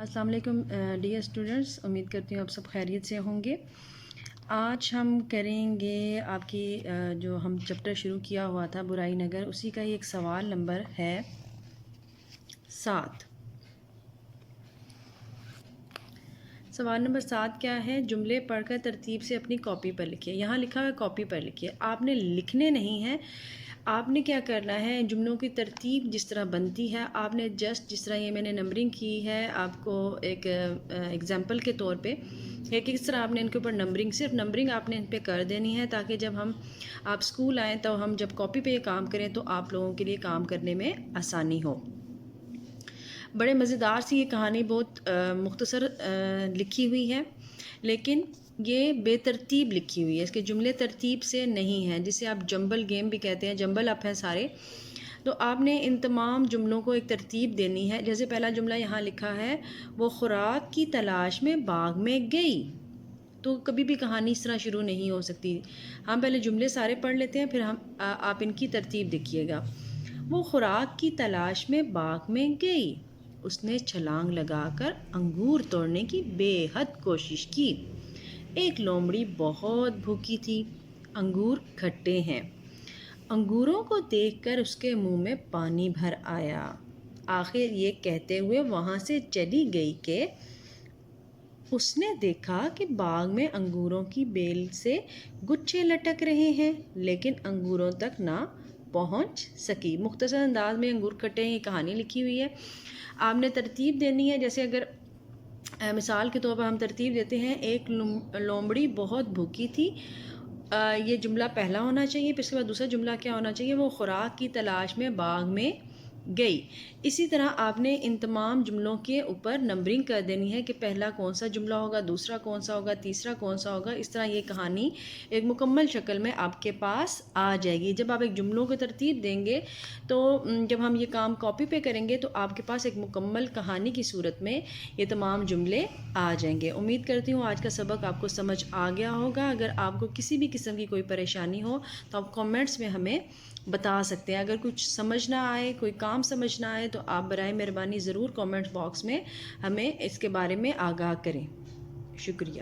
अस्सलाम वालेकुम dear students, उम्मीद करती हूँ आप सब खैरियत से होंगे। आज हम करेंगे आपकी जो हम चैप्टर शुरू किया हुआ था बुराई नगर, उसी का ही एक सवाल नंबर है 7। सवाल नंबर 7 क्या है? जुमले पढ़कर तरतीब से अपनी कॉपी पर लिखिए। यहाँ लिखा हुआ है कॉपी पर लिखिए, आपने लिखने नहीं है। आपने क्या करना है, जुमलों की तरतीब जिस तरह बनती है आपने जस्ट जिस तरह ये मैंने नंबरिंग की है आपको एक एग्जांपल के तौर पे कि किस तरह आपने इनके ऊपर नंबरिंग, सिर्फ नंबरिंग आपने इन पे कर देनी है ताकि जब आप स्कूल आएँ तो हम जब कॉपी पे ये काम करें तो आप लोगों के लिए काम करने में आसानी हो। बड़े मज़ेदार सी ये कहानी बहुत मुख्तसर लिखी हुई है, लेकिन ये बेतरतीब लिखी हुई है। इसके जुमले तरतीब से नहीं हैं, जिसे आप जंबल गेम भी कहते हैं, जंबल अप हैं सारे। तो आपने इन तमाम जुमलों को एक तरतीब देनी है। जैसे पहला जुमला यहाँ लिखा है, वो खुराक की तलाश में बाग में गई। तो कभी भी कहानी इस तरह शुरू नहीं हो सकती। हम पहले जुमले सारे पढ़ लेते हैं, फिर आप इनकी तरतीब देखिएगा। वो खुराक की तलाश में बाग में गई, उसने छलांग लगाकर अंगूर तोड़ने की बेहद कोशिश की। एक लोमड़ी बहुत भूखी थी, अंगूर खट्टे हैं। अंगूरों को देखकर उसके मुंह में पानी भर आया। आखिर ये कहते हुए वहाँ से चली गई कि उसने देखा कि बाग में अंगूरों की बेल से गुच्छे लटक रहे हैं, लेकिन अंगूरों तक ना पहुंच सकी। मुख्तसर अंदाज में अंगूर खट्टे हैं, ये कहानी लिखी हुई है। आपने तरतीब देनी है। जैसे अगर मिसाल के तौर पर हम तरतीब देते हैं, एक लोमड़ी बहुत भूखी थी, ये जुमला पहला होना चाहिए। फिर इसके बाद दूसरा जुमला क्या होना चाहिए? वो खुराक की तलाश में बाग में गई। इसी तरह आपने इन तमाम जुमलों के ऊपर नंबरिंग कर देनी है कि पहला कौन सा जुमला होगा, दूसरा कौन सा होगा, तीसरा कौन सा होगा। इस तरह ये कहानी एक मुकम्मल शक्ल में आपके पास आ जाएगी। जब आप एक जुमलों की तरतीब देंगे तो जब हम ये काम कॉपी पे करेंगे तो आपके पास एक मुकम्मल कहानी की सूरत में ये तमाम जुमले आ जाएंगे। उम्मीद करती हूँ आज का सबक आपको समझ आ गया होगा। अगर आपको किसी भी किस्म की कोई परेशानी हो तो आप कमेंट्स में हमें बता सकते हैं। अगर कुछ समझ ना आए, कोई काम समझ ना आए, तो आप बराए मेहरबानी ज़रूर कमेंट बॉक्स में हमें इसके बारे में आगाह करें। शुक्रिया।